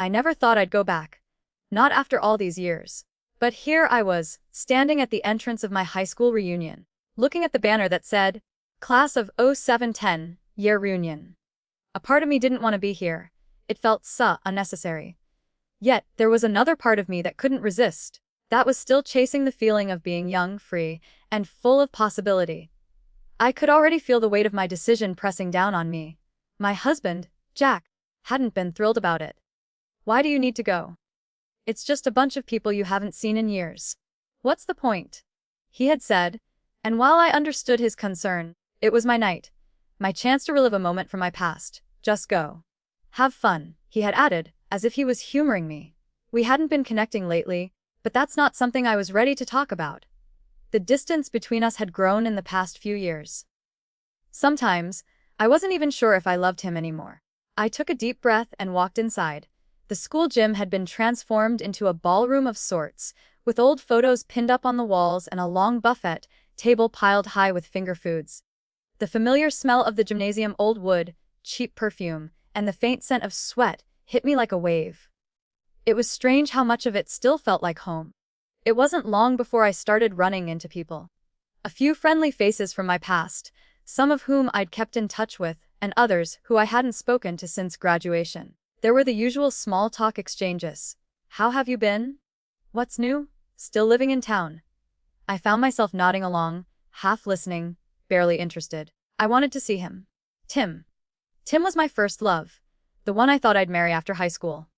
I never thought I'd go back. Not after all these years. But here I was, standing at the entrance of my high school reunion, looking at the banner that said, Class of 0710, Year Reunion. A part of me didn't want to be here. It felt so unnecessary. Yet, there was another part of me that couldn't resist. That was still chasing the feeling of being young, free, and full of possibility. I could already feel the weight of my decision pressing down on me. My husband, Jack, hadn't been thrilled about it. Why do you need to go? It's just a bunch of people you haven't seen in years. What's the point? He had said, and while I understood his concern, it was my night. My chance to relive a moment from my past. Just go. Have fun, he had added, as if he was humoring me. We hadn't been connecting lately, but that's not something I was ready to talk about. The distance between us had grown in the past few years. Sometimes, I wasn't even sure if I loved him anymore. I took a deep breath and walked inside. The school gym had been transformed into a ballroom of sorts, with old photos pinned up on the walls and a long buffet table piled high with finger foods. The familiar smell of the gymnasium old wood, cheap perfume, and the faint scent of sweat hit me like a wave. It was strange how much of it still felt like home. It wasn't long before I started running into people. A few friendly faces from my past, some of whom I'd kept in touch with, and others who I hadn't spoken to since graduation. There were the usual small talk exchanges. How have you been? What's new? Still living in town? I found myself nodding along, half listening, barely interested. I wanted to see him. Tim. Tim was my first love, the one I thought I'd marry after high school.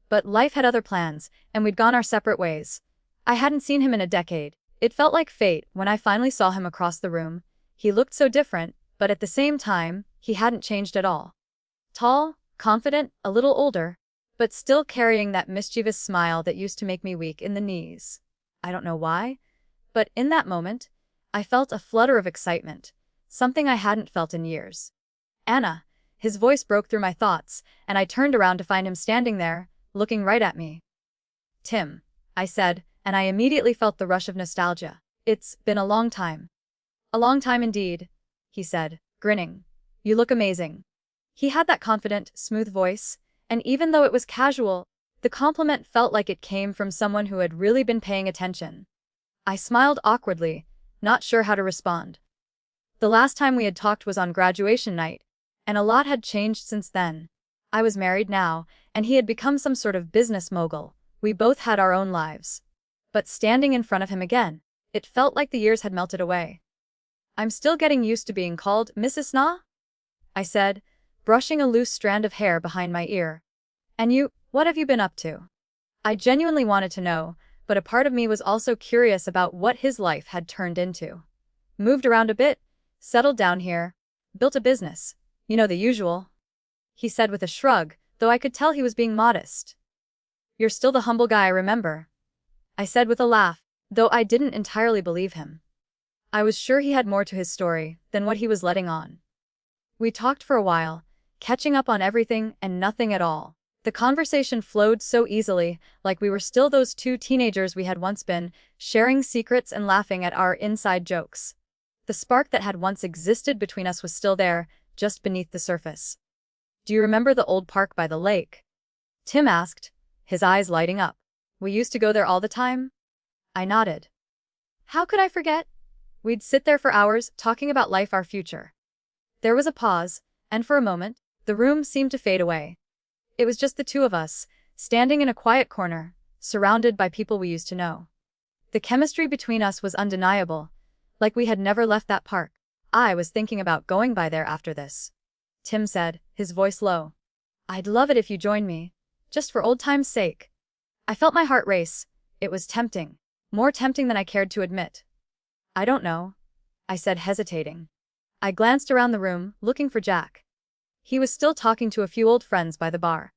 But life had other plans, and we'd gone our separate ways. I hadn't seen him in a decade. It felt like fate when I finally saw him across the room. He looked so different, but at the same time, he hadn't changed at all. Tall, confident, a little older, but still carrying that mischievous smile that used to make me weak in the knees. I don't know why, but in that moment, I felt a flutter of excitement, something I hadn't felt in years. Anna. His voice broke through my thoughts, and I turned around to find him standing there, looking right at me. Tim, I said, and I immediately felt the rush of nostalgia. It's been a long time. A long time indeed, he said, grinning. You look amazing. He had that confident, smooth voice, and even though it was casual, the compliment felt like it came from someone who had really been paying attention. I smiled awkwardly, not sure how to respond. The last time we had talked was on graduation night, and a lot had changed since then. I was married now, and he had become some sort of business mogul. We both had our own lives. But standing in front of him again, it felt like the years had melted away. I'm still getting used to being called Mrs. Na? I said, brushing a loose strand of hair behind my ear. And you, what have you been up to? I genuinely wanted to know, but a part of me was also curious about what his life had turned into. Moved around a bit, settled down here, built a business. You know the usual. He said with a shrug, though I could tell he was being modest. You're still the humble guy I remember, I said with a laugh, though I didn't entirely believe him. I was sure he had more to his story than what he was letting on. We talked for a while, catching up on everything and nothing at all. The conversation flowed so easily, like we were still those two teenagers we had once been, sharing secrets and laughing at our inside jokes. The spark that had once existed between us was still there, just beneath the surface. Do you remember the old park by the lake? Tim asked, his eyes lighting up. We used to go there all the time? I nodded. How could I forget? We'd sit there for hours, talking about life, our future. There was a pause, and for a moment, the room seemed to fade away. It was just the two of us, standing in a quiet corner, surrounded by people we used to know. The chemistry between us was undeniable, like we had never left that park. I was thinking about going by there after this. Tim said, his voice low. I'd love it if you joined me, just for old time's sake. I felt my heart race. It was tempting, more tempting than I cared to admit. I don't know, I said, hesitating. I glanced around the room, looking for Jack. He was still talking to a few old friends by the bar.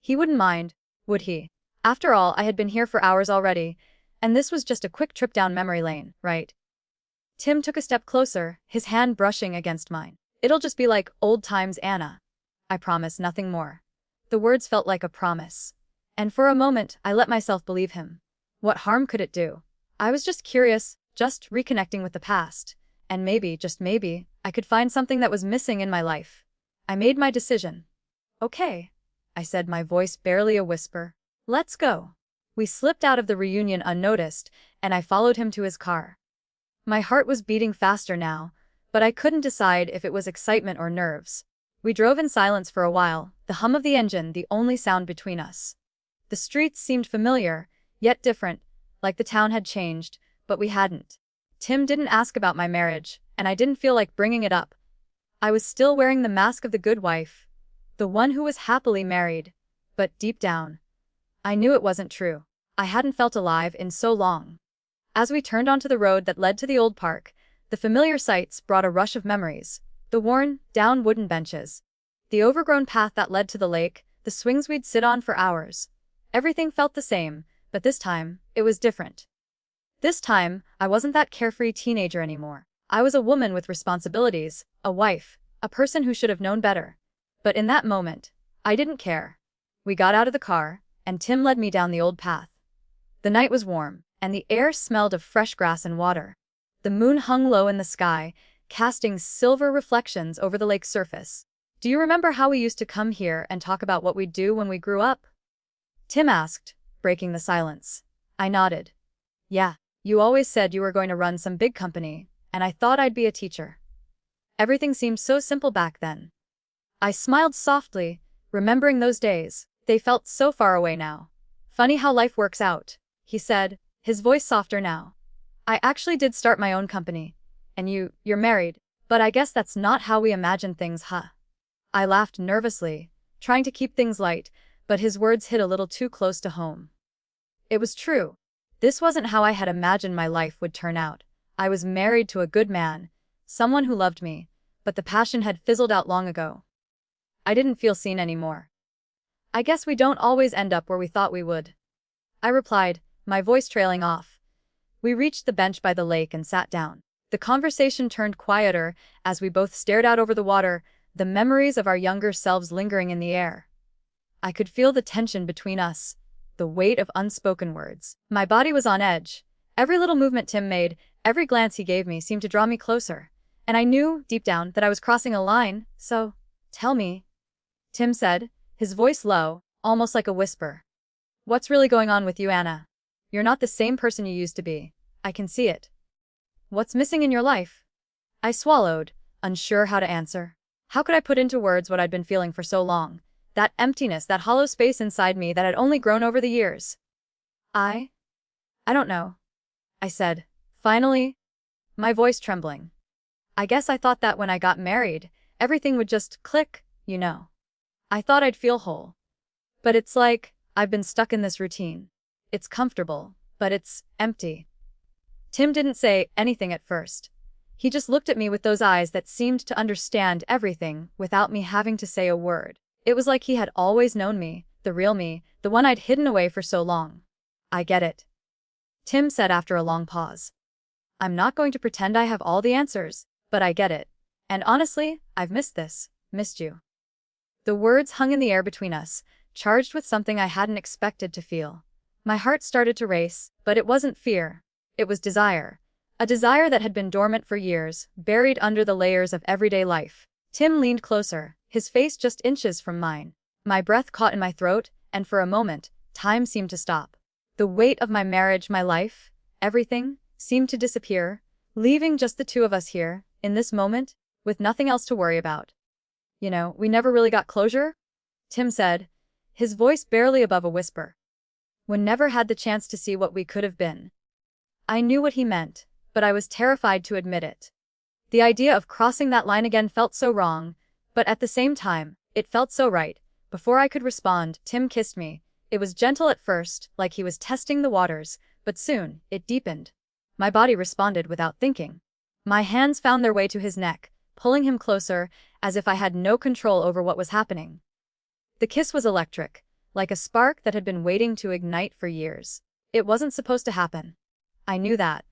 He wouldn't mind, would he? After all, I had been here for hours already, and this was just a quick trip down memory lane, right? Tim took a step closer, his hand brushing against mine. It'll just be like old times, Anna. I promise, nothing more. The words felt like a promise. And for a moment, I let myself believe him. What harm could it do? I was just curious, just reconnecting with the past. And maybe, just maybe, I could find something that was missing in my life. I made my decision. Okay, I said, my voice barely a whisper. Let's go. We slipped out of the reunion unnoticed, and I followed him to his car. My heart was beating faster now, but I couldn't decide if it was excitement or nerves. We drove in silence for a while, the hum of the engine the only sound between us. The streets seemed familiar, yet different, like the town had changed, but we hadn't. Tim didn't ask about my marriage, and I didn't feel like bringing it up. I was still wearing the mask of the good wife, the one who was happily married, but deep down, I knew it wasn't true. I hadn't felt alive in so long. As we turned onto the road that led to the old park, the familiar sights brought a rush of memories. The worn-down wooden benches, the overgrown path that led to the lake, the swings we'd sit on for hours. Everything felt the same, but this time, it was different. This time, I wasn't that carefree teenager anymore. I was a woman with responsibilities, a wife, a person who should have known better. But in that moment, I didn't care. We got out of the car, and Tim led me down the old path. The night was warm, and the air smelled of fresh grass and water. The moon hung low in the sky, casting silver reflections over the lake's surface. Do you remember how we used to come here and talk about what we'd do when we grew up? Tim asked, breaking the silence. I nodded. Yeah, you always said you were going to run some big company, and I thought I'd be a teacher. Everything seemed so simple back then. I smiled softly, remembering those days. They felt so far away now. Funny how life works out, he said, his voice softer now. I actually did start my own company. And you're married, but I guess that's not how we imagine things, huh? I laughed nervously, trying to keep things light, but his words hit a little too close to home. It was true. This wasn't how I had imagined my life would turn out. I was married to a good man, someone who loved me, but the passion had fizzled out long ago. I didn't feel seen anymore. I guess we don't always end up where we thought we would, I replied, my voice trailing off. We reached the bench by the lake and sat down. The conversation turned quieter as we both stared out over the water, the memories of our younger selves lingering in the air. I could feel the tension between us, the weight of unspoken words. My body was on edge. Every little movement Tim made, every glance he gave me seemed to draw me closer. And I knew, deep down, that I was crossing a line, so, tell me, Tim said, his voice low, almost like a whisper. What's really going on with you, Anna? You're not the same person you used to be. I can see it. What's missing in your life? I swallowed, unsure how to answer. How could I put into words what I'd been feeling for so long? That emptiness, that hollow space inside me that had only grown over the years. I don't know, I said, finally, my voice trembling. I guess I thought that when I got married, everything would just click, you know. I thought I'd feel whole. But it's like, I've been stuck in this routine. It's comfortable, but it's empty. Tim didn't say anything at first. He just looked at me with those eyes that seemed to understand everything without me having to say a word. It was like he had always known me, the real me, the one I'd hidden away for so long. I get it, Tim said after a long pause. I'm not going to pretend I have all the answers, but I get it. And honestly, I've missed you. The words hung in the air between us, charged with something I hadn't expected to feel. My heart started to race, but it wasn't fear. It was desire. A desire that had been dormant for years, buried under the layers of everyday life. Tim leaned closer, his face just inches from mine. My breath caught in my throat, and for a moment, time seemed to stop. The weight of my marriage, my life, everything, seemed to disappear, leaving just the two of us here, in this moment, with nothing else to worry about. You know, we never really got closure, Tim said, his voice barely above a whisper. We never had the chance to see what we could have been. I knew what he meant, but I was terrified to admit it. The idea of crossing that line again felt so wrong, but at the same time, it felt so right. Before I could respond, Tim kissed me. It was gentle at first, like he was testing the waters, but soon, it deepened. My body responded without thinking. My hands found their way to his neck, pulling him closer, as if I had no control over what was happening. The kiss was electric, like a spark that had been waiting to ignite for years. It wasn't supposed to happen. I knew that.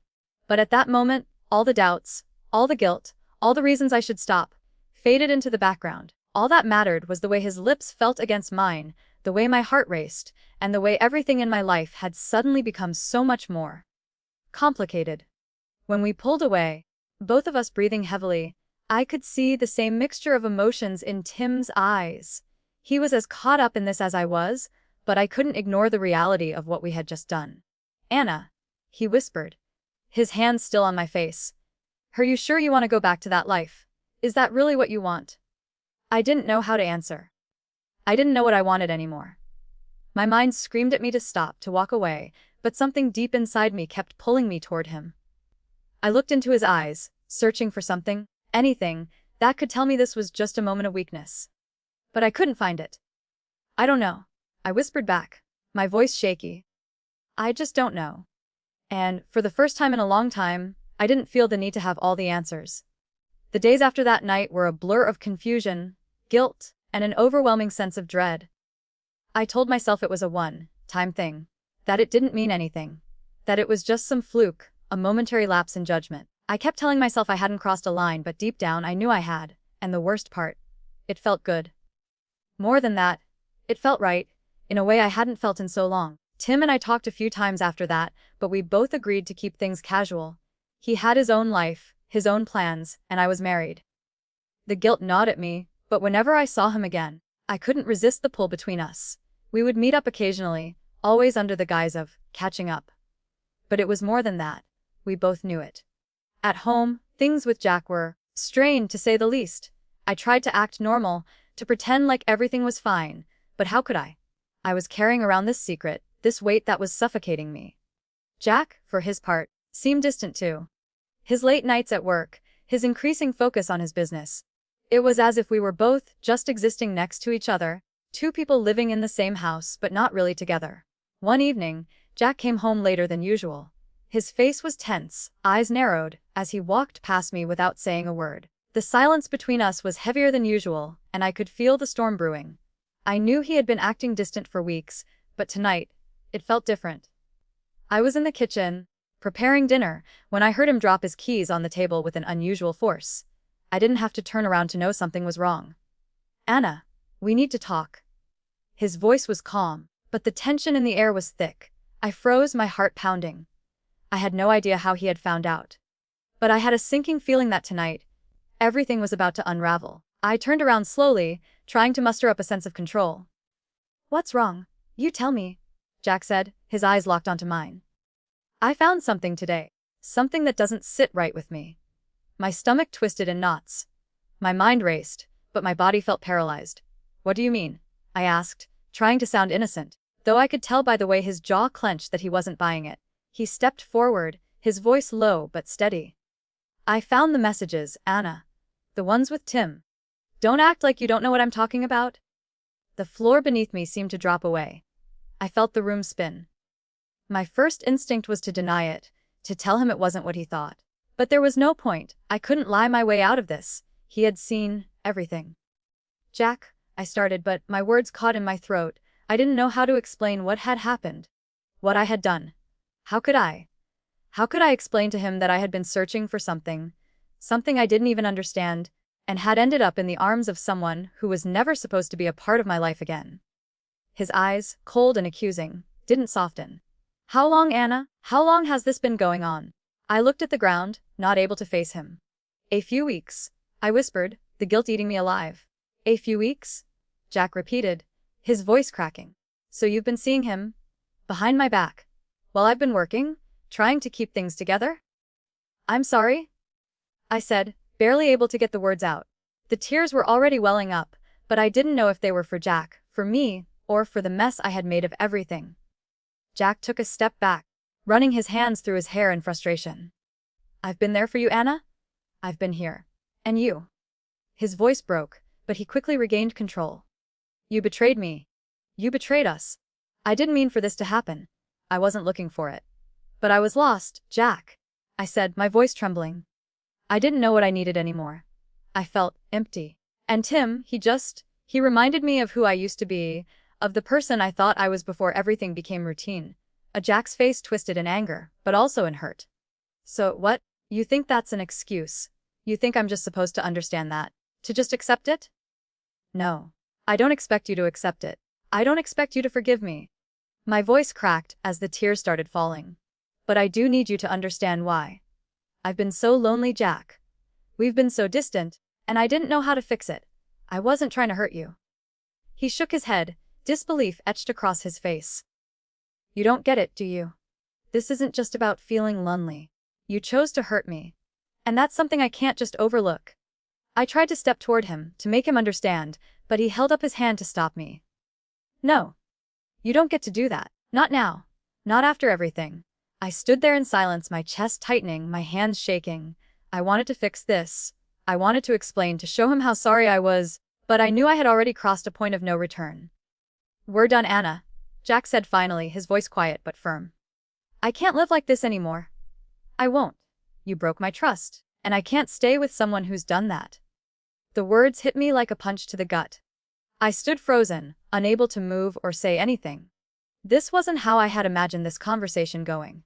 But at that moment, all the doubts, all the guilt, all the reasons I should stop, faded into the background. All that mattered was the way his lips felt against mine, the way my heart raced, and the way everything in my life had suddenly become so much more complicated. When we pulled away, both of us breathing heavily, I could see the same mixture of emotions in Tim's eyes. He was as caught up in this as I was, but I couldn't ignore the reality of what we had just done. Anna, he whispered, his hands still on my face. Are you sure you want to go back to that life? Is that really what you want? I didn't know how to answer. I didn't know what I wanted anymore. My mind screamed at me to stop, to walk away, but something deep inside me kept pulling me toward him. I looked into his eyes, searching for something, anything, that could tell me this was just a moment of weakness. But I couldn't find it. I don't know, I whispered back, my voice shaky. I just don't know. And, for the first time in a long time, I didn't feel the need to have all the answers. The days after that night were a blur of confusion, guilt, and an overwhelming sense of dread. I told myself it was a one-time thing, that it didn't mean anything, that it was just some fluke, a momentary lapse in judgment. I kept telling myself I hadn't crossed a line, but deep down I knew I had, and the worst part, it felt good. More than that, it felt right, in a way I hadn't felt in so long. Tim and I talked a few times after that, but we both agreed to keep things casual. He had his own life, his own plans, and I was married. The guilt gnawed at me, but whenever I saw him again, I couldn't resist the pull between us. We would meet up occasionally, always under the guise of catching up. But it was more than that. We both knew it. At home, things with Jack were strained, to say the least. I tried to act normal, to pretend like everything was fine, but how could I? I was carrying around this secret, this weight that was suffocating me. Jack, for his part, seemed distant too. His late nights at work, his increasing focus on his business. It was as if we were both just existing next to each other, two people living in the same house but not really together. One evening, Jack came home later than usual. His face was tense, eyes narrowed, as he walked past me without saying a word. The silence between us was heavier than usual, and I could feel the storm brewing. I knew he had been acting distant for weeks, but tonight, it felt different. I was in the kitchen, preparing dinner, when I heard him drop his keys on the table with an unusual force. I didn't have to turn around to know something was wrong. Anna, we need to talk. His voice was calm, but the tension in the air was thick. I froze, my heart pounding. I had no idea how he had found out. But I had a sinking feeling that tonight, everything was about to unravel. I turned around slowly, trying to muster up a sense of control. What's wrong? You tell me, Jack said, his eyes locked onto mine. I found something today. Something that doesn't sit right with me. My stomach twisted in knots. My mind raced, but my body felt paralyzed. What do you mean? I asked, trying to sound innocent, though I could tell by the way his jaw clenched that he wasn't buying it. He stepped forward, his voice low but steady. I found the messages, Anna. The ones with Tim. Don't act like you don't know what I'm talking about. The floor beneath me seemed to drop away. I felt the room spin. My first instinct was to deny it, to tell him it wasn't what he thought. But there was no point. I couldn't lie my way out of this. He had seen everything. Jack, I started, but my words caught in my throat. I didn't know how to explain what had happened. What I had done. How could I? How could I explain to him that I had been searching for something I didn't even understand, and had ended up in the arms of someone who was never supposed to be a part of my life again? His eyes, cold and accusing, didn't soften. How long, Anna? How long has this been going on? I looked at the ground, not able to face him. A few weeks, I whispered, the guilt eating me alive. A few weeks? Jack repeated, his voice cracking. So you've been seeing him? Behind my back? While I've been working? Trying to keep things together? I'm sorry, I said, barely able to get the words out. The tears were already welling up, but I didn't know if they were for Jack, for me, or for the mess I had made of everything. Jack took a step back, running his hands through his hair in frustration. I've been there for you, Anna. I've been here. And you. His voice broke, but he quickly regained control. You betrayed me. You betrayed us. I didn't mean for this to happen. I wasn't looking for it. But I was lost, Jack, I said, my voice trembling. I didn't know what I needed anymore. I felt empty. And Tim, he reminded me of who I used to be, of the person I thought I was before everything became routine. Jack's face twisted in anger, but also in hurt. So what? You think that's an excuse? You think I'm just supposed to understand that? To just accept it? No. I don't expect you to accept it. I don't expect you to forgive me. My voice cracked as the tears started falling. But I do need you to understand why. I've been so lonely, Jack. We've been so distant, and I didn't know how to fix it. I wasn't trying to hurt you. He shook his head, disbelief etched across his face. You don't get it, do you? This isn't just about feeling lonely. You chose to hurt me. And that's something I can't just overlook. I tried to step toward him, to make him understand, but he held up his hand to stop me. No. You don't get to do that. Not now. Not after everything. I stood there in silence, my chest tightening, my hands shaking. I wanted to fix this. I wanted to explain, to show him how sorry I was, but I knew I had already crossed a point of no return. We're done, Anna, Jack said finally, his voice quiet but firm. I can't live like this anymore. I won't. You broke my trust, and I can't stay with someone who's done that. The words hit me like a punch to the gut. I stood frozen, unable to move or say anything. This wasn't how I had imagined this conversation going.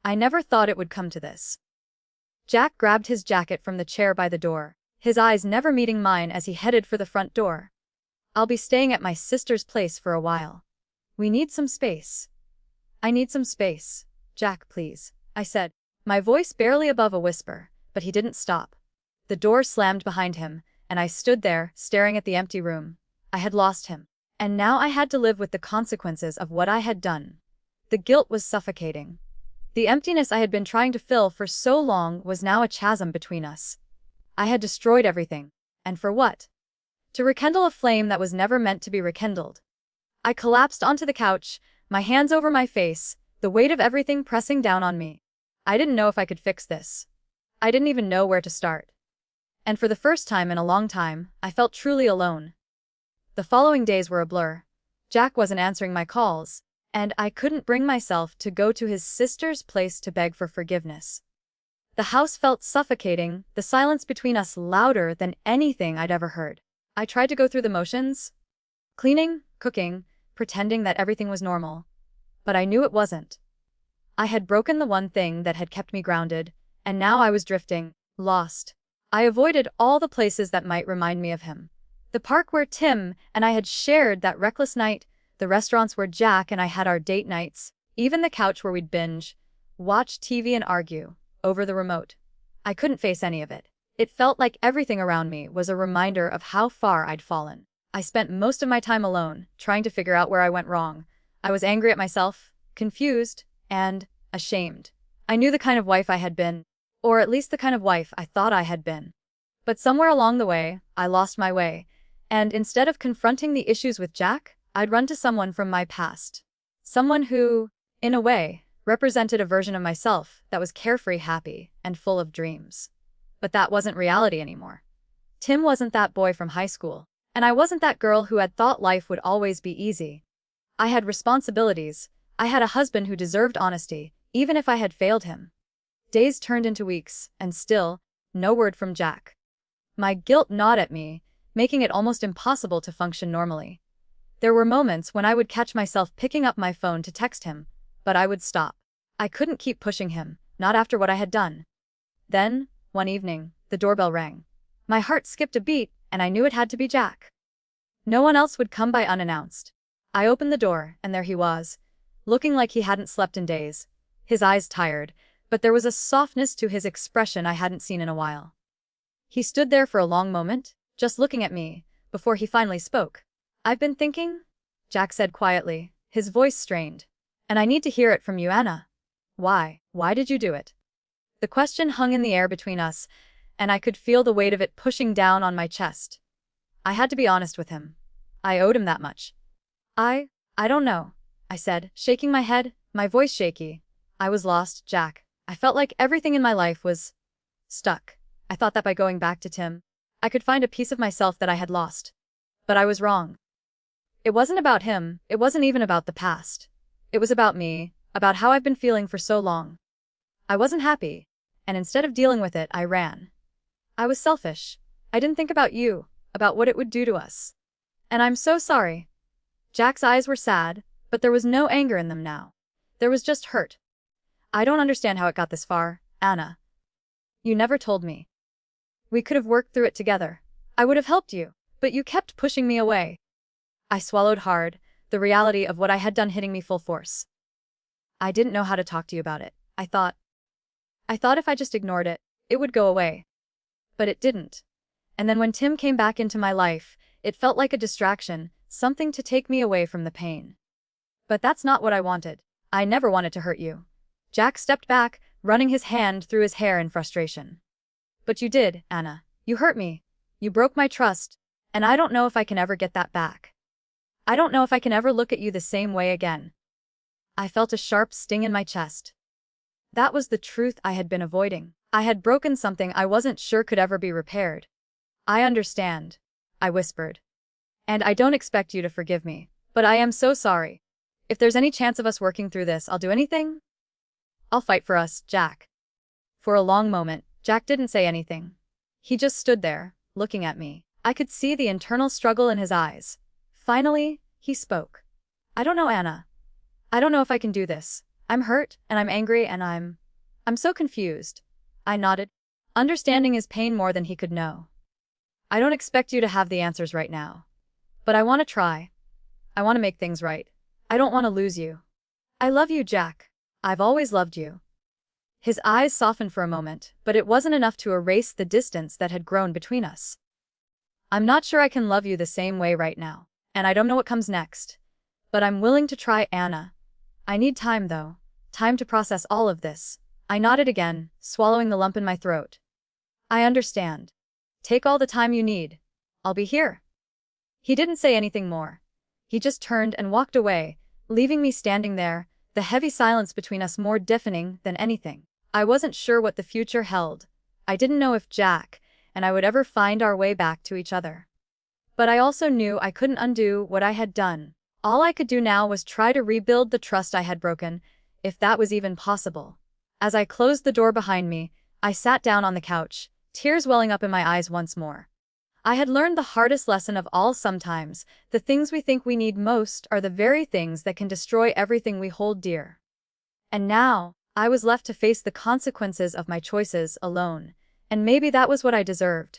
I never thought it would come to this. Jack grabbed his jacket from the chair by the door, his eyes never meeting mine as he headed for the front door. I'll be staying at my sister's place for a while. We need some space. I need some space. Jack, please, I said, my voice barely above a whisper, but he didn't stop. The door slammed behind him, and I stood there, staring at the empty room. I had lost him, and now I had to live with the consequences of what I had done. The guilt was suffocating. The emptiness I had been trying to fill for so long was now a chasm between us. I had destroyed everything. And for what? To rekindle a flame that was never meant to be rekindled. I collapsed onto the couch, my hands over my face, the weight of everything pressing down on me. I didn't know if I could fix this. I didn't even know where to start. And for the first time in a long time, I felt truly alone. The following days were a blur. Jack wasn't answering my calls, and I couldn't bring myself to go to his sister's place to beg for forgiveness. The house felt suffocating, the silence between us louder than anything I'd ever heard. I tried to go through the motions, cleaning, cooking, pretending that everything was normal. But I knew it wasn't. I had broken the one thing that had kept me grounded, and now I was drifting, lost. I avoided all the places that might remind me of him. The park where Tim and I had shared that reckless night, the restaurants where Jack and I had our date nights, even the couch where we'd binge, watch TV and argue, over the remote. I couldn't face any of it. It felt like everything around me was a reminder of how far I'd fallen. I spent most of my time alone, trying to figure out where I went wrong. I was angry at myself, confused, and ashamed. I knew the kind of wife I had been, or at least the kind of wife I thought I had been. But somewhere along the way, I lost my way, and instead of confronting the issues with Jack, I'd run to someone from my past. Someone who, in a way, represented a version of myself that was carefree, happy, and full of dreams. But that wasn't reality anymore. Tim wasn't that boy from high school, and I wasn't that girl who had thought life would always be easy. I had responsibilities. I had a husband who deserved honesty, even if I had failed him. Days turned into weeks, and still, no word from Jack. My guilt gnawed at me, making it almost impossible to function normally. There were moments when I would catch myself picking up my phone to text him, but I would stop. I couldn't keep pushing him, not after what I had done. Then, one evening, the doorbell rang. My heart skipped a beat, and I knew it had to be Jack. No one else would come by unannounced. I opened the door, and there he was, looking like he hadn't slept in days, his eyes tired, but there was a softness to his expression I hadn't seen in a while. He stood there for a long moment, just looking at me, before he finally spoke. I've been thinking, Jack said quietly, his voice strained. And I need to hear it from you, Anna. Why? Why did you do it? The question hung in the air between us, and I could feel the weight of it pushing down on my chest. I had to be honest with him. I owed him that much. I don't know, I said, shaking my head, my voice shaky. I was lost, Jack. I felt like everything in my life was stuck. I thought that by going back to Tim, I could find a piece of myself that I had lost. But I was wrong. It wasn't about him, it wasn't even about the past. It was about me, about how I've been feeling for so long. I wasn't happy, and instead of dealing with it, I ran. I was selfish. I didn't think about you, about what it would do to us. And I'm so sorry. Jack's eyes were sad, but there was no anger in them now. There was just hurt. I don't understand how it got this far, Anna. You never told me. We could have worked through it together. I would have helped you, but you kept pushing me away. I swallowed hard, the reality of what I had done hitting me full force. I didn't know how to talk to you about it. I thought if I just ignored it, it would go away. But it didn't. And then when Tim came back into my life, it felt like a distraction, something to take me away from the pain. But that's not what I wanted. I never wanted to hurt you. Jack stepped back, running his hand through his hair in frustration. But you did, Anna. You hurt me. You broke my trust, and I don't know if I can ever get that back. I don't know if I can ever look at you the same way again. I felt a sharp sting in my chest. That was the truth I had been avoiding. I had broken something I wasn't sure could ever be repaired. I understand, I whispered. And I don't expect you to forgive me, but I am so sorry. If there's any chance of us working through this, I'll do anything. I'll fight for us, Jack. For a long moment, Jack didn't say anything. He just stood there, looking at me. I could see the internal struggle in his eyes. Finally, he spoke. I don't know, Anna. I don't know if I can do this. I'm hurt, and I'm angry, and I'm so confused. I nodded, understanding his pain more than he could know. I don't expect you to have the answers right now. But I want to try. I want to make things right. I don't want to lose you. I love you, Jack. I've always loved you. His eyes softened for a moment, but it wasn't enough to erase the distance that had grown between us. I'm not sure I can love you the same way right now, and I don't know what comes next. But I'm willing to try, Anna. I need time, though. Time to process all of this. I nodded again, swallowing the lump in my throat. I understand. Take all the time you need. I'll be here. He didn't say anything more. He just turned and walked away, leaving me standing there, the heavy silence between us more deafening than anything. I wasn't sure what the future held. I didn't know if Jack and I would ever find our way back to each other. But I also knew I couldn't undo what I had done. All I could do now was try to rebuild the trust I had broken, if that was even possible. As I closed the door behind me, I sat down on the couch, tears welling up in my eyes once more. I had learned the hardest lesson of all. Sometimes, the things we think we need most are the very things that can destroy everything we hold dear. And now, I was left to face the consequences of my choices alone, and maybe that was what I deserved.